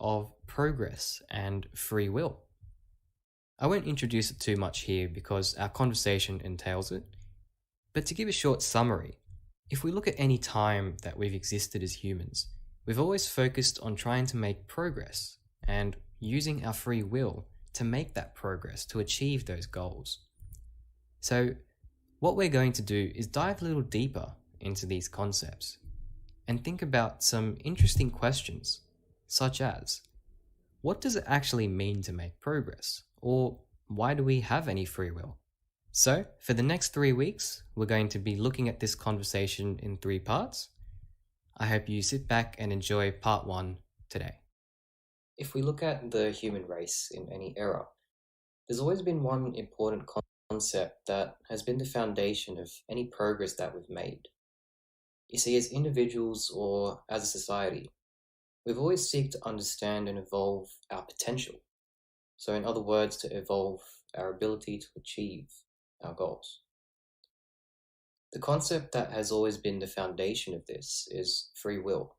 of progress and free will. I won't introduce it too much here because our conversation entails it, but to give a short summary, if we look at any time that we've existed as humans, we've always focused on trying to make progress and using our free will to make that progress to achieve those goals. So, what we're going to do is dive a little deeper into these concepts and think about some interesting questions, such as what does it actually mean to make progress? Or why do we have any free will? So, for the next 3 weeks, we're going to be looking at this conversation in 3 parts. I hope you sit back and enjoy part 1 today. If we look at the human race in any era, there's always been one important concept that has been the foundation of any progress that we've made. You see, as individuals or as a society, we've always sought to understand and evolve our potential. So in other words, to evolve our ability to achieve our goals. The concept that has always been the foundation of this is free will.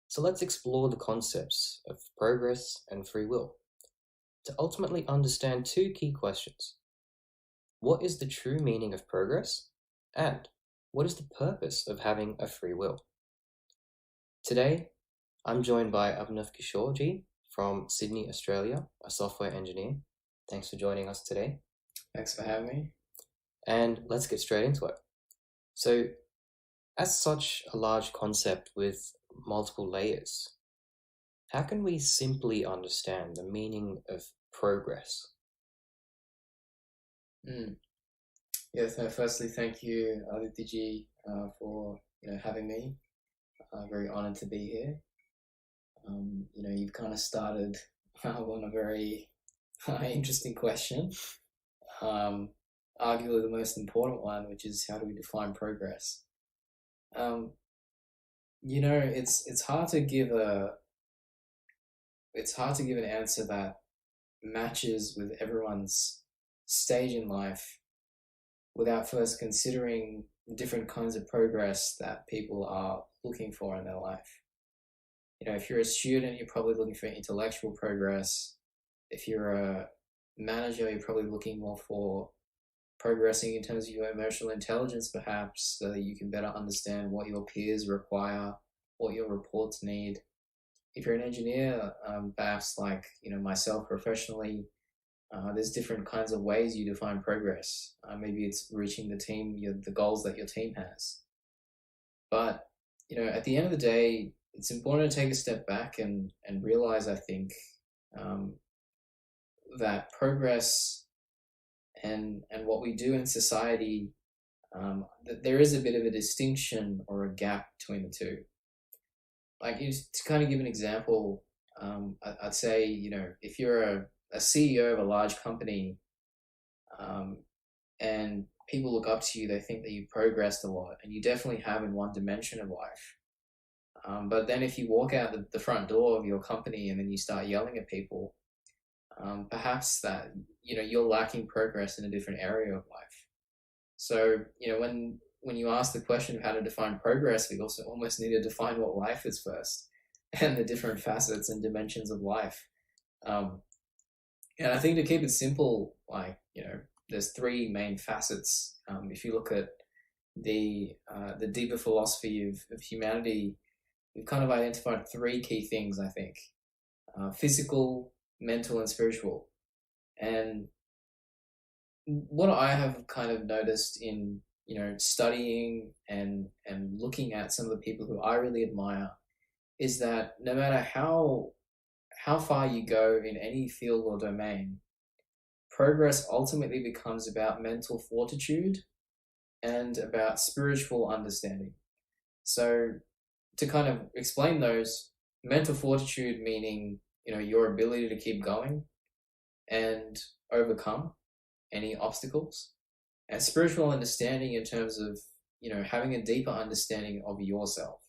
So let's explore the concepts of progress and free will to ultimately understand 2 key questions. What is the true meaning of progress? And what is the purpose of having a free will? Today, I'm joined by Abhinav Kishore from Sydney, Australia, a software engineer. Thanks for joining us today. Thanks for having me. And let's get straight into it. So, as such a large concept with multiple layers, how can we simply understand the meaning of progress? Yeah, so firstly, thank you, Aditya, for having me. Very honoured to be here. You've kind of started on a very interesting question. Arguably the most important one, which is how do we define progress? It's hard to give an answer that matches with everyone's stage in life without first considering different kinds of progress that people are looking for in their life. If you're a student, you're probably looking for intellectual progress. If you're a manager, you're probably looking more for progressing in terms of your emotional intelligence, perhaps, so that you can better understand what your peers require, what your reports need. If you're an engineer, perhaps like myself professionally, there's different kinds of ways you define progress. Maybe it's reaching the goals that your team has. But at the end of the day, it's important to take a step back and realize, I think, that progress and what we do in society, that there is a bit of a distinction or a gap between the two. Like, to kind of give an example, I'd say, if you're a CEO of a large company, and people look up to you, they think that you've progressed a lot, and you definitely have in one dimension of life. But then if you walk out the front door of your company and then you start yelling at people, perhaps that, you're lacking progress in a different area of life. So, when you ask the question of how to define progress, we also almost need to define what life is first and the different facets and dimensions of life. And I think to keep it simple, there's 3 main facets. If you look at the deeper philosophy of humanity, we've kind of identified 3 key things, I think. Physical, mental, and spiritual. And what I have kind of noticed in, studying and looking at some of the people who I really admire is that no matter how far you go in any field or domain, progress ultimately becomes about mental fortitude and about spiritual understanding. So to kind of explain those, mental fortitude meaning, your ability to keep going and overcome any obstacles, and spiritual understanding in terms of, having a deeper understanding of yourself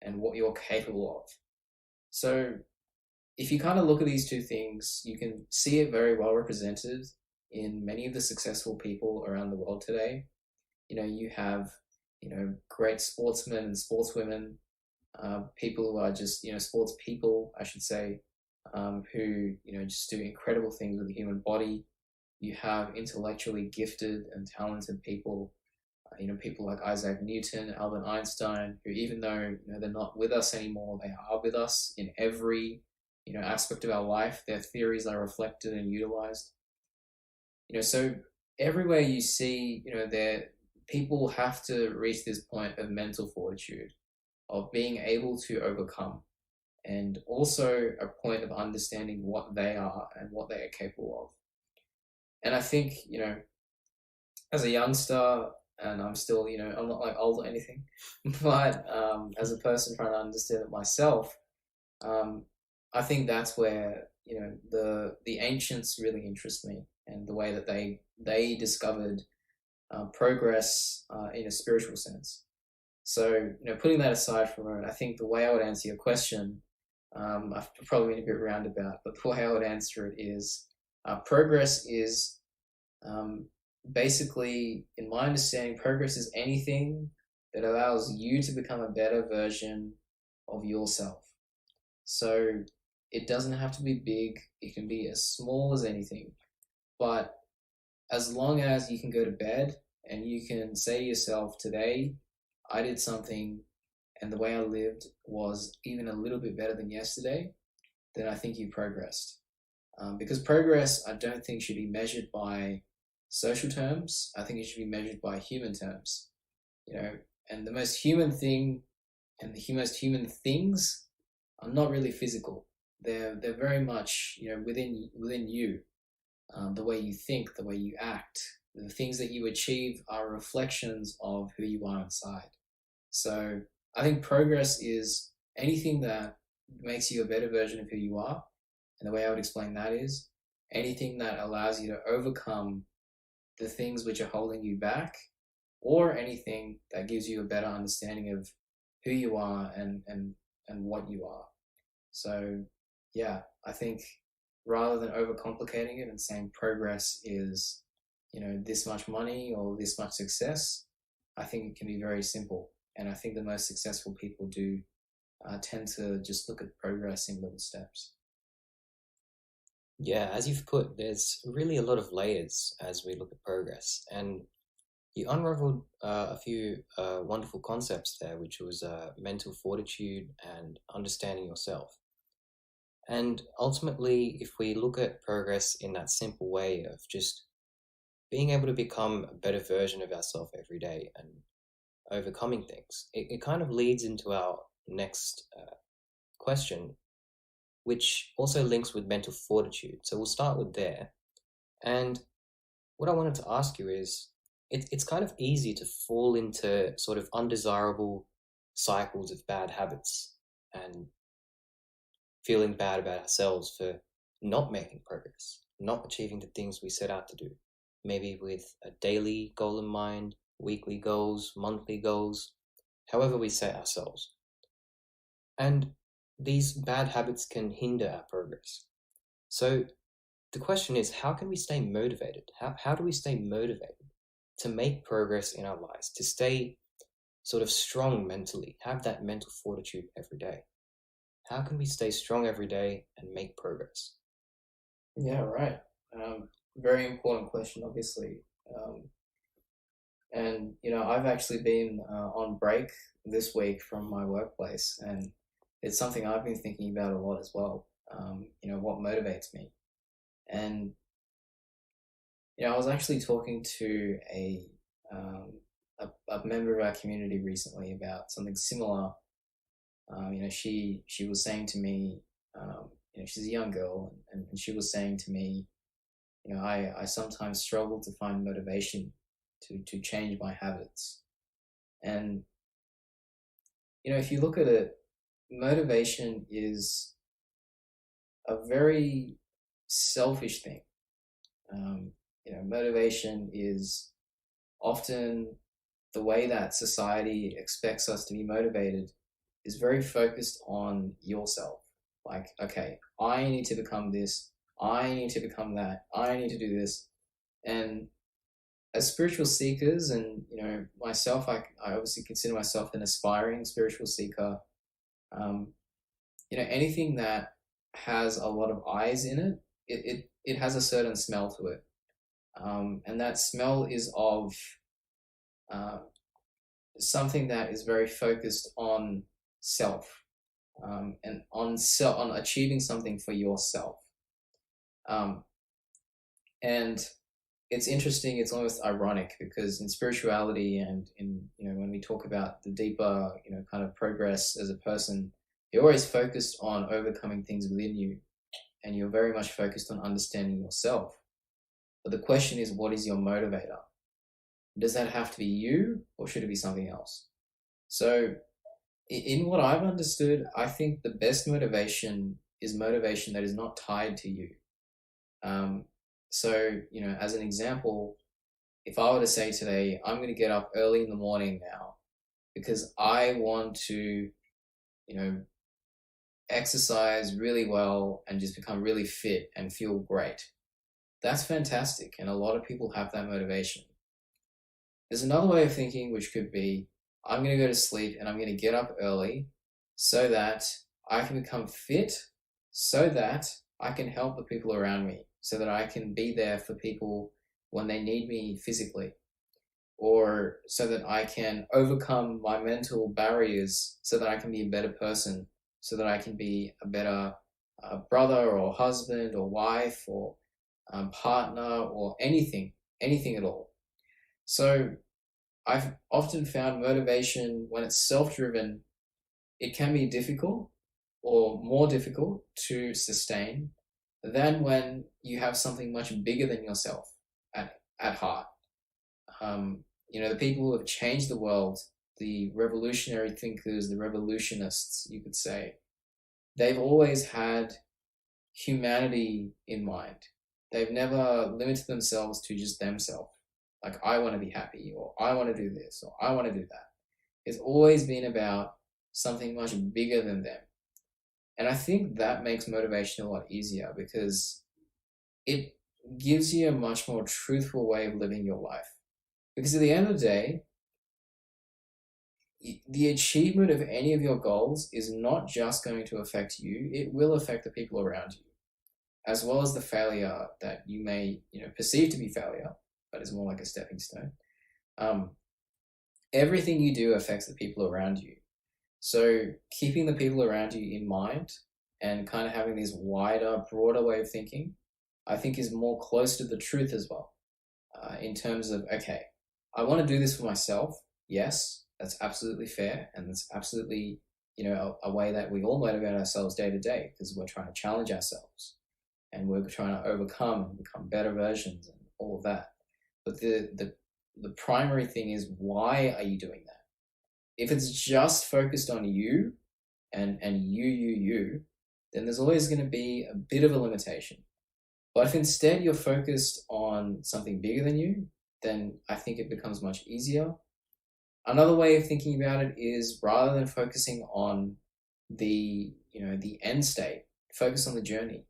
and what you're capable of. So if you kind of look at these 2 things, you can see it very well represented in many of the successful people around the world today. You have, great sportsmen and sportswomen people who are just, sports people, I should say, who, just do incredible things with the human body. You have intellectually gifted and talented people, people like Isaac Newton, Albert Einstein, who even though, they're not with us anymore, they are with us in every, aspect of our life. Their theories are reflected and utilized. So everywhere you see, there people have to reach this point of mental fortitude, of being able to overcome, and also a point of understanding what they are and what they are capable of. And I think, as a youngster, and I'm still, I'm not like old or anything, but as a person trying to understand it myself, I think that's where, the ancients really interest me, and the way that they discovered progress in a spiritual sense. So, putting that aside for a moment, I think the way I would answer your question, I've probably been a bit roundabout, but the way I would answer it is progress is basically, in my understanding, progress is anything that allows you to become a better version of yourself. So it doesn't have to be big, it can be as small as anything. But as long as you can go to bed and you can say to yourself, today I did something and the way I lived was even a little bit better than yesterday, then I think you progressed. Because progress, I don't think should be measured by social terms. I think it should be measured by human terms. And the most human thing and the most human things are not really physical. They're very much, within you. The way you think, the way you act, the things that you achieve are reflections of who you are inside. So I think progress is anything that makes you a better version of who you are. And the way I would explain that is anything that allows you to overcome the things which are holding you back, or anything that gives you a better understanding of who you are and what you are. So yeah, I think rather than overcomplicating it and saying progress is, this much money or this much success, I think it can be very simple. And I think the most successful people do tend to just look at progress in little steps. Yeah, as you've put, there's really a lot of layers as we look at progress. And you unraveled a few wonderful concepts there, which was mental fortitude and understanding yourself. And ultimately, if we look at progress in that simple way of just being able to become a better version of ourselves every day and overcoming things, it kind of leads into our next question, which also links with mental fortitude. So we'll start with there. And what I wanted to ask you is, it's kind of easy to fall into sort of undesirable cycles of bad habits and feeling bad about ourselves for not making progress, not achieving the things we set out to do. Maybe with a daily goal in mind, weekly goals, monthly goals, however we set ourselves. And these bad habits can hinder our progress. So the question is, how can we stay motivated? How do we stay motivated to make progress in our lives, to stay sort of strong mentally, have that mental fortitude every day? How can we stay strong every day and make progress? Yeah, right. Very important question, obviously. And, I've actually been on break this week from my workplace, and it's something I've been thinking about a lot as well. What motivates me. And, I was actually talking to a member of our community recently about something similar. She was saying to me, she's a young girl, and she was saying to me, I sometimes struggle to find motivation to change my habits. And, if you look at it, motivation is a very selfish thing. Motivation is often the way that society expects us to be motivated is very focused on yourself. Like, okay, I need to become this, I need to become that, I need to do this. And as spiritual seekers, and myself, I obviously consider myself an aspiring spiritual seeker. Anything that has a lot of eyes in it, it has a certain smell to it. And that smell is of uh, something that is very focused on self, and on achieving something for yourself. Um, and it's interesting. It's almost ironic because in spirituality and in when we talk about the deeper kind of progress as a person, you're always focused on overcoming things within you, and you're very much focused on understanding yourself. But the question is, what is your motivator? Does that have to be you, or should it be something else? So, in what I've understood, I think the best motivation is motivation that is not tied to you. Um, so, as an example, if I were to say today, I'm going to get up early in the morning now because I want to, you know, exercise really well and just become really fit and feel great. That's fantastic. And a lot of people have that motivation. There's another way of thinking, which could be, I'm going to go to sleep and I'm going to get up early so that I can become fit, so that I can help the people around me, so that I can be there for people when they need me physically, or so that I can overcome my mental barriers so that I can be a better person, so that I can be a better brother or husband or wife or partner or anything at all. So I've often found motivation when it's self-driven, it can be difficult or more difficult to sustain than when you have something much bigger than yourself at heart. The people who have changed the world, the revolutionary thinkers, the revolutionists, you could say, they've always had humanity in mind. They've never limited themselves to just themselves. Like, I want to be happy, or I want to do this, or I want to do that. It's always been about something much bigger than them. And I think that makes motivation a lot easier because it gives you a much more truthful way of living your life. Because at the end of the day, the achievement of any of your goals is not just going to affect you, it will affect the people around you, as well as the failure that you may perceive to be failure, but is more like a stepping stone. Everything you do affects the people around you. So keeping the people around you in mind and kind of having this wider, broader way of thinking, I think is more close to the truth as well. In terms of, okay, I want to do this for myself. Yes, that's absolutely fair. And that's absolutely, a way that we all motivate ourselves day to day because we're trying to challenge ourselves and we're trying to overcome and become better versions and all of that. But the primary thing is, why are you doing that? If it's just focused on you and you, then there's always going to be a bit of a limitation. But if instead you're focused on something bigger than you, then I think it becomes much easier. Another way of thinking about it is, rather than focusing on the end state, focus on the journey.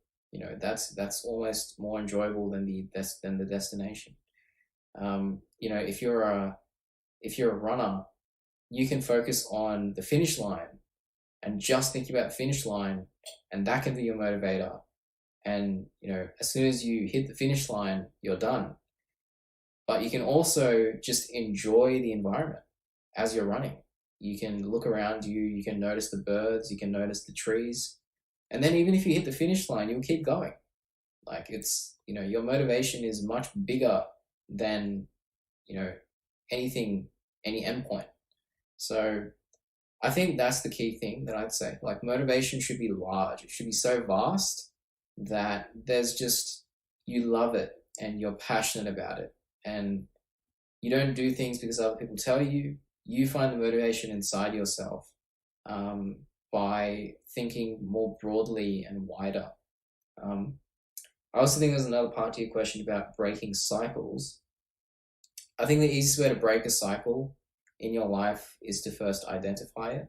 That's almost more enjoyable than the destination. If you're a runner, you can focus on the finish line and just think about the finish line, and that can be your motivator. And as soon as you hit the finish line, you're done. But you can also just enjoy the environment as you're running. You can look around you, you can notice the birds, you can notice the trees, and then even if you hit the finish line, you'll keep going. Like, it's your motivation is much bigger than any endpoint. So I think that's the key thing that I'd say. Like, motivation should be large. It should be so vast that there's just, you love it and you're passionate about it. And you don't do things because other people tell you. You find the motivation inside yourself by thinking more broadly and wider. I also think there's another part to your question about breaking cycles. I think the easiest way to break a cycle in your life is to first identify it.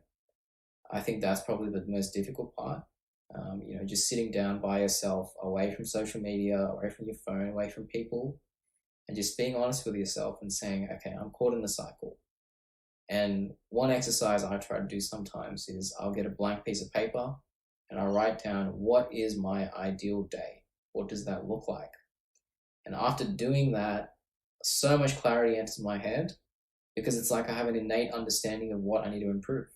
I think that's probably the most difficult part. Just sitting down by yourself, away from social media, away from your phone, away from people, and just being honest with yourself and saying, okay, I'm caught in the cycle. And one exercise I try to do sometimes is I'll get a blank piece of paper and I'll write down, what is my ideal day? What does that look like? And after doing that, so much clarity enters my head, because it's like I have an innate understanding of what I need to improve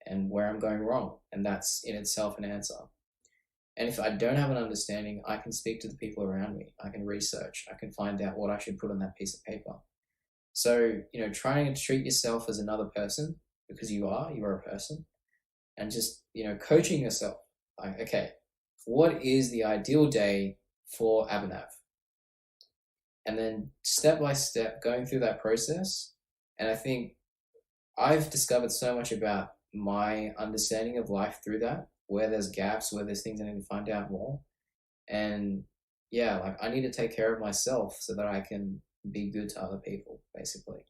and where I'm going wrong. And that's in itself an answer. And if I don't have an understanding, I can speak to the people around me. I can research. I can find out what I should put on that piece of paper. So, trying to treat yourself as another person, because you're a person, and just, coaching yourself. Like, okay, what is the ideal day for Abhinav? And then step by step going through that process. And I think I've discovered so much about my understanding of life through that, where there's gaps, where there's things I need to find out more. And yeah, like I need to take care of myself so that I can be good to other people, basically.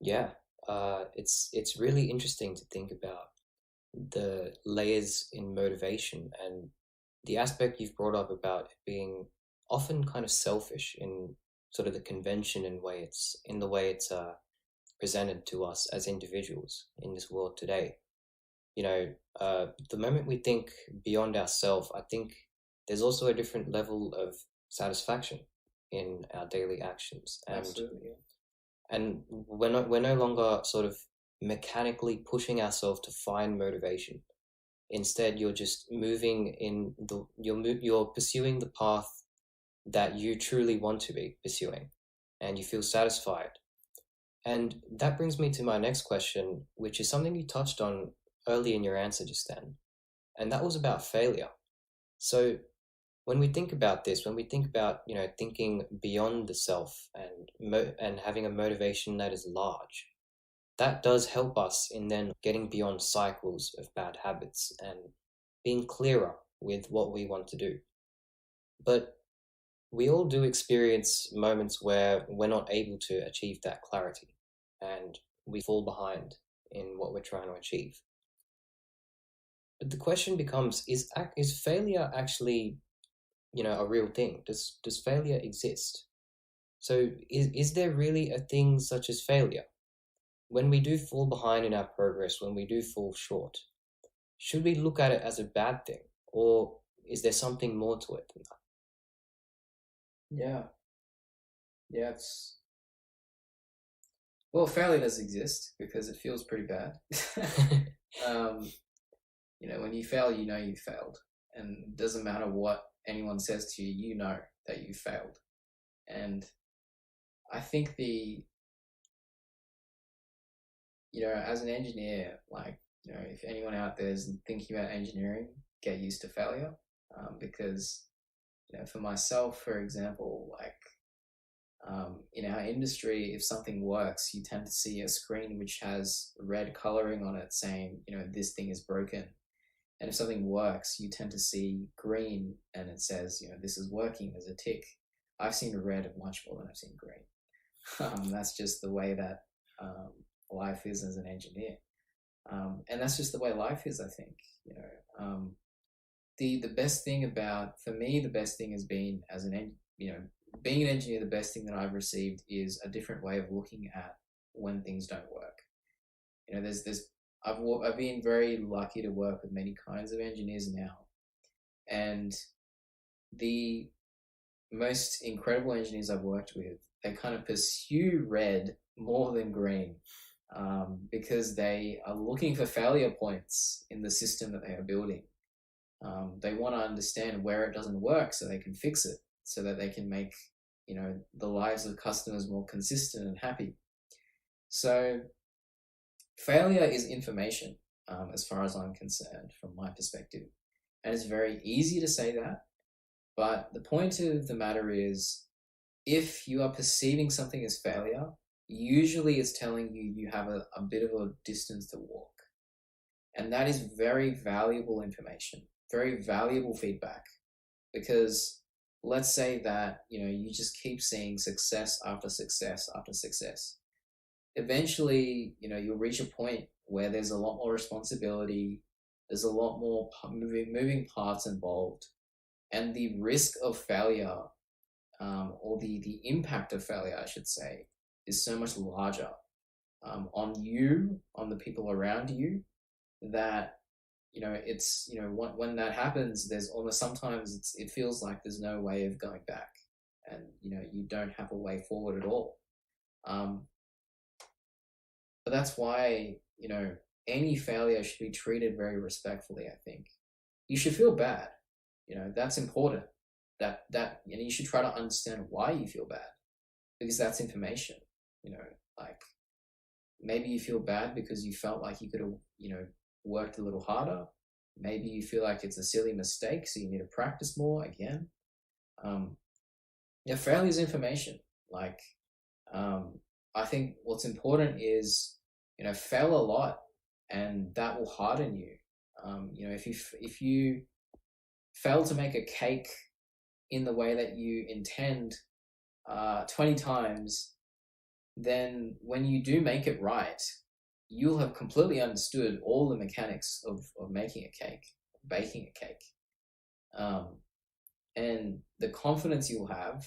Yeah, it's really interesting to think about the layers in motivation and the aspect you've brought up about it being often kind of selfish in sort of the convention and way it's in the way it's presented to us as individuals in this world today. The moment we think beyond ourselves, I think there's also a different level of satisfaction in our daily actions, Absolutely. Yeah. and we're no longer sort of mechanically pushing ourselves to find motivation. Instead, you're just moving in the you're pursuing the path that you truly want to be pursuing, and you feel satisfied. And that brings me to my next question, which is something you touched on early in your answer just then, and that was about failure. So when we think about this, when we think about thinking beyond the self and and having a motivation that is large, that does help us in then getting beyond cycles of bad habits and being clearer with what we want to do. But we all do experience moments where we're not able to achieve that clarity and we fall behind in what we're trying to achieve. But the question becomes, is failure actually, a real thing? Does failure exist? So is there really a thing such as failure? When we do fall behind in our progress, when we do fall short, should we look at it as a bad thing, or is there something more to it than Yeah. Yeah. Well, failure does exist because it feels pretty bad. that? um, when you fail, you failed, and it doesn't matter what anyone says to you, you know that you failed. And I think as an engineer, like, if anyone out there is thinking about engineering, get used to failure, because, for myself, for example, like, in our industry, if something works, you tend to see a screen which has red coloring on it saying, this thing is broken. And if something works, you tend to see green and it says, this is working, there's a tick. I've seen red much more than I've seen green. That's just the way that life is as an engineer. And that's just the way life is, I think. The best thing for me, the best thing has been being an engineer, the best thing that I've received is a different way of looking at when things don't work. I've been very lucky to work with many kinds of engineers now, and the most incredible engineers I've worked with, they kind of pursue red more than green, because they are looking for failure points in the system that they are building. They want to understand where it doesn't work so they can fix it, so that they can make the lives of customers more consistent and happy. So failure is information, as far as I'm concerned, from my perspective. And it's very easy to say that, but the point of the matter is, if you are perceiving something as failure, usually it's telling you have a bit of a distance to walk. And that is very valuable information, very valuable feedback, because let's say that, you just keep seeing success after success after success. Eventually, you'll reach a point where there's a lot more responsibility, there's a lot more moving parts involved, and the risk of failure, or the impact of failure, I should say, is so much larger on you, on the people around you, that it's when that happens, there's almost sometimes it feels like there's no way of going back, and you don't have a way forward at all. um, but that's why any failure should be treated very respectfully. I think you should feel bad, that's important, and you should try to understand why you feel bad, because that's information. Like, maybe you feel bad because you felt like you could have worked a little harder. Maybe you feel like it's a silly mistake, so you need to practice more again. Yeah, failure is information. Like, I think what's important is, fail a lot, and that will harden you. If you fail to make a cake in the way that you intend 20 times, then when you do make it right, you'll have completely understood all the mechanics of making a cake, baking a cake. And the confidence you'll have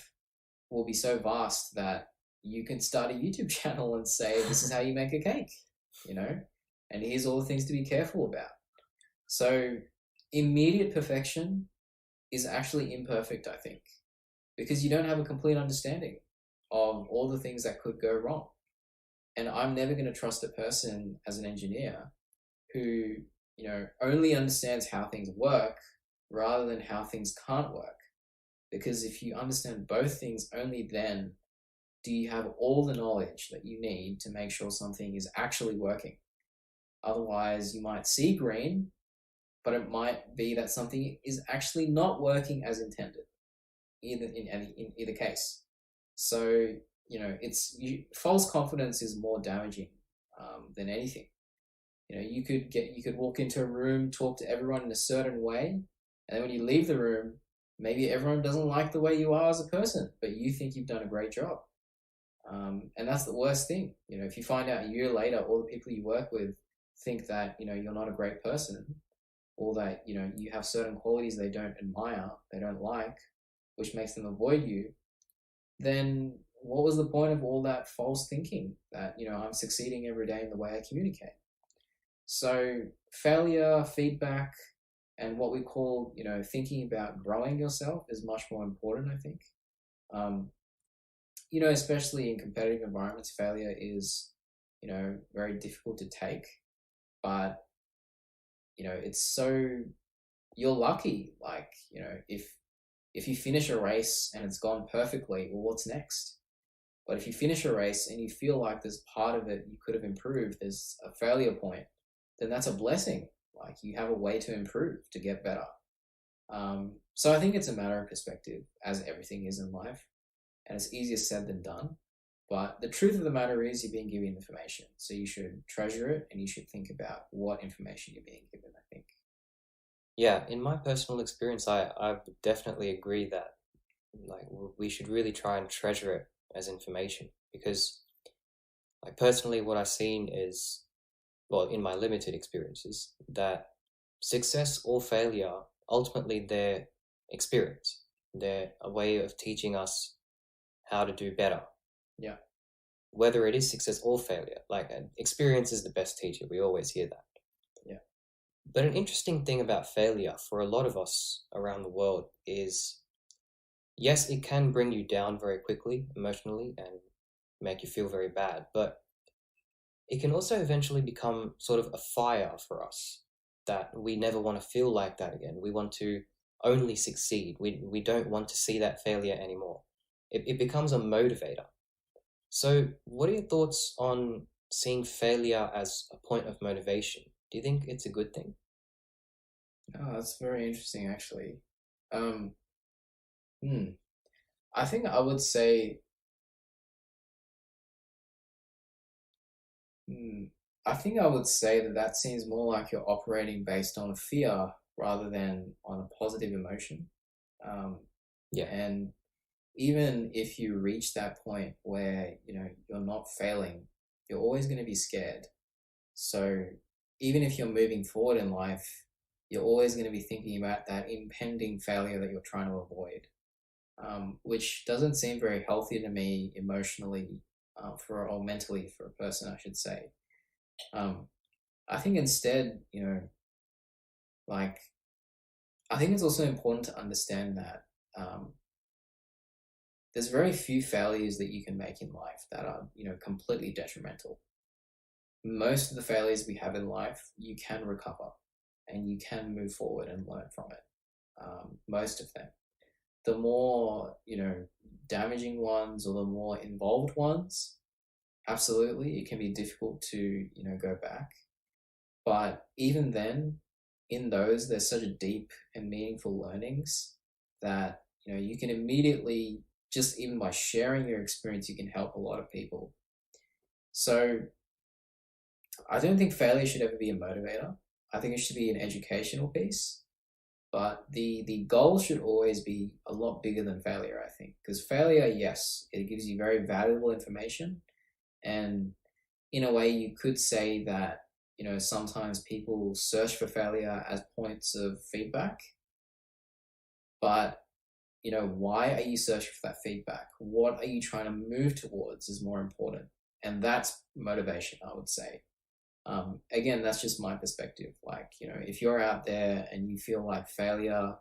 will be so vast that you can start a YouTube channel and say, this is how you make a cake, and here's all the things to be careful about. So immediate perfection is actually imperfect, I think, because you don't have a complete understanding of all the things that could go wrong. And I'm never going to trust a person as an engineer who, only understands how things work rather than how things can't work. Because if you understand both things, only then do you have all the knowledge that you need to make sure something is actually working. Otherwise, you might see green, but it might be that something is actually not working as intended, in either case. So, false confidence is more damaging than anything. You could walk into a room, talk to everyone in a certain way, and then when you leave the room, maybe everyone doesn't like the way you are as a person, but you think you've done a great job. And that's the worst thing. If you find out a year later, all the people you work with think that, you're not a great person, or that, you have certain qualities they don't admire, they don't like, which makes them avoid you, then what was the point of all that false thinking that, I'm succeeding every day in the way I communicate? So failure, feedback, and what we call, thinking about growing yourself is much more important, I think. Especially in competitive environments, failure is, very difficult to take, but, it's so, you're lucky. Like, if you finish a race and it's gone perfectly, well, what's next? But if you finish a race and you feel like there's part of it you could have improved, there's a failure point, then that's a blessing. Like, you have a way to improve, to get better. So I think it's a matter of perspective, as everything is in life, and it's easier said than done. But the truth of the matter is, you're being given information, so you should treasure it, and you should think about what information you're being given, I think. Yeah, in my personal experience, I would definitely agree that like we should really try and treasure it as information, because like personally what I've seen is, well, in my limited experiences, that success or failure, ultimately they're experience. They're a way of teaching us how to do better. Yeah. Whether it is success or failure, like experience is the best teacher. We always hear that. Yeah. But an interesting thing about failure for a lot of us around the world is, yes, it can bring you down very quickly emotionally and make you feel very bad, but it can also eventually become sort of a fire for us, that we never want to feel like that again. We want to only succeed. We don't want to see that failure anymore. It becomes a motivator. So what are your thoughts on seeing failure as a point of motivation? Do you think it's a good thing? Oh, that's very interesting, actually. Um, I think I would say, I think I would say that seems more like you're operating based on fear rather than on a positive emotion. Yeah. And even if you reach that point where, you're not failing, you're always going to be scared. So even if you're moving forward in life, you're always going to be thinking about that impending failure that you're trying to avoid, which doesn't seem very healthy to me emotionally or mentally for a person, I should say. I think instead, like, I think it's also important to understand that there's very few failures that you can make in life that are, completely detrimental. Most of the failures we have in life, you can recover and you can move forward and learn from it. Most of them. The more, damaging ones or the more involved ones, absolutely, it can be difficult to, go back. But even then, in those, there's such a deep and meaningful learnings that, you can immediately, just even by sharing your experience, you can help a lot of people. So I don't think failure should ever be a motivator. I think it should be an educational piece. But the goal should always be a lot bigger than failure, I think. Because failure, yes, it gives you very valuable information. And in a way, you could say that, sometimes people search for failure as points of feedback. But, why are you searching for that feedback? What are you trying to move towards is more important. And that's motivation, I would say. Again, that's just my perspective. Like, if you're out there and you feel like failure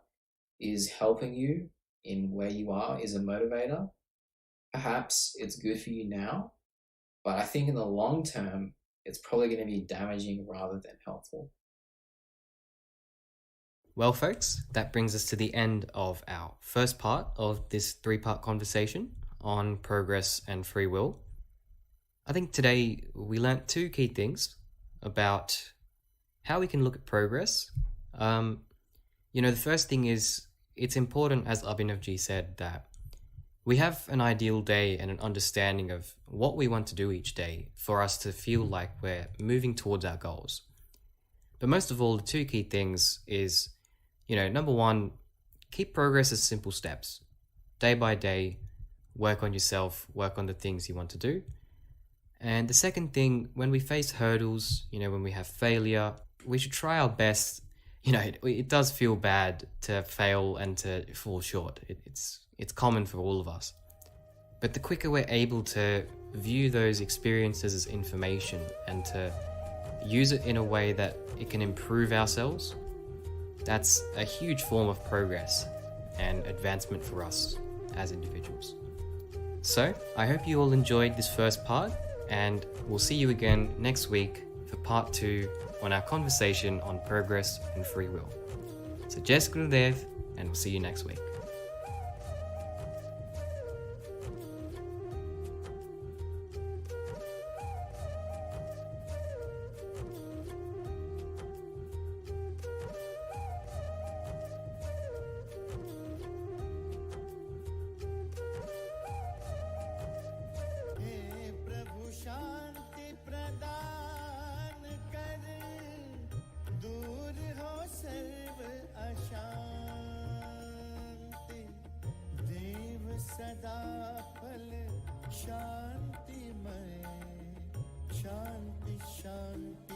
is helping you in where you are, is a motivator, perhaps it's good for you now. But I think in the long term, it's probably going to be damaging rather than helpful. Well, folks, that brings us to the end of our first part of this 3-part conversation on progress and free will. I think today we learnt 2 key things about how we can look at progress. The first thing is, it's important, as Abhinav said, that we have an ideal day and an understanding of what we want to do each day for us to feel like we're moving towards our goals. But most of all, the 2 key things is, number 1, keep progress as simple steps. Day by day, work on yourself, work on the things you want to do. And the second thing, when we face hurdles, when we have failure, we should try our best. It does feel bad to fail and to fall short. It's common for all of us. But the quicker we're able to view those experiences as information and to use it in a way that it can improve ourselves, that's a huge form of progress and advancement for us as individuals. So, I hope you all enjoyed this first part, and we'll see you again next week for part 2 on our conversation on progress and free will. So, Jai Gurudev, and we'll see you next week. शांति प्रदान कर, दूर हो सर्व अशांति, देव सदा फल शांतिमय, शांति शांति।